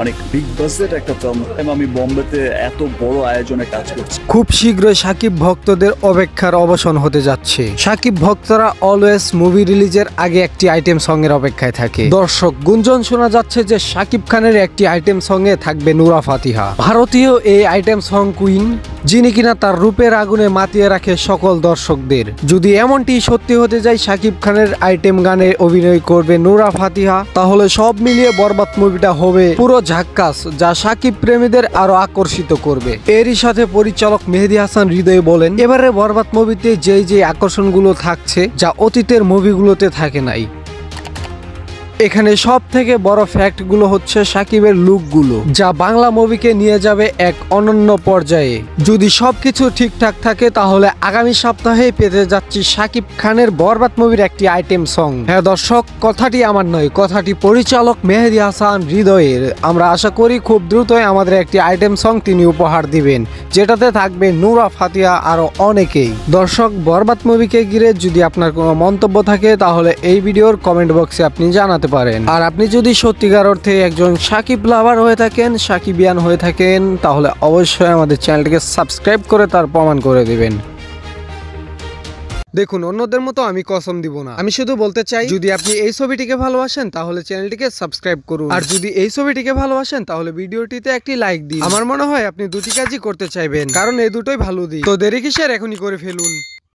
অনেক big budget একটা film. আমি বোম্বেতে এত বড় আয়োজনে কাজ করছি। খুব শীঘ্রই সাকিব ভক্তদের অপেক্ষার অবসান হতে যাচ্ছে। সাকিব ভক্তরা অলওয়েজ মুভি রিলিজের আগে একটি আইটেম সং এর অপেক্ষায় থাকে। দর্শক, গুঞ্জন শোনা যাচ্ছে যে সাকিব খানের একটি আইটেম সঙ্গে থাকবে নুরা ফাতিহা, ভারতীয় এই আইটেম সং কুইন, যিনি কিনা তার রূপের আগুনে মাতিয়ে রাখে সকল দর্শকদের। যদি এমনটি সত্যি হতে যায়, সাকিব খানের আইটেম গানে অভিনয় করবে নুরা ফাতিহা, তাহলে সব মিলিয়ে বরবাদ মুভিটা হবে পুরো ঝাক্কাস, যা সাকিব প্রেমীদের আরো আকর্ষিত করবে। এরই সাথে পরিচালক মেহেদী হাসান হৃদয় বলেন, এবারে বরবাদ মুভিতে যে আকর্ষণগুলো থাকছে যা অতীতের মুভিগুলোতে থাকে নাই। এখানে সব থেকে বড় ফ্যাক্ট গুলো হচ্ছে সাকিবের লুকগুলো, যা বাংলা মুভিকে নিয়ে যাবে এক অনন্য পর্যায়ে। যদি সবকিছু ঠিকঠাক থাকে তাহলে আগামী সপ্তাহে পেতে যাচ্ছি সাকিব খানের বরবাদ মুভির একটি আইটেম সং। হ্যাঁ দর্শক, কথাটি আমার নয়, কথাটি পরিচালক মেহেদী হাসান হৃদয়ের। আমরা আশা করি খুব দ্রুতই আমাদের একটি আইটেম সং তিনি উপহার দিবেন, যেটাতে থাকবে নুরা ফাতিহা আরো অনেকেই। দর্শক, বরবাদ মুভিকে ঘিরে যদি আপনার কোনো মন্তব্য থাকে তাহলে এই ভিডিওর কমেন্ট বক্সে আপনি জানাতে পারেন। আর আপনি যদি সত্যিকার অর্থে একজন সাকিব লাভার হয়ে থাকেন, সাকিবিয়ান হয়ে থাকেন, তাহলে অবশ্যই আমাদের চ্যানেলটিকে সাবস্ক্রাইব করে তার প্রমাণ করে দিবেন। দেখুন, অন্যদের মতো আমি কসম দিব না, আমি শুধু বলতে চাই, যদি আপনি এই ছবিটিকে ভালোবাসেন তাহলে চ্যানেলটিকে সাবস্ক্রাইব করুন, আর যদি এই ছবিটিকে ভালোবাসেন তাহলে ভিডিওটিতে একটি লাইক দিন। আমার মনে হয় আপনি দুটি কাজই করতে চাইবেন, কারণ এই দুটোই ভালো দিক। তো দেরি কিসের, এখনই করে ফেলুন।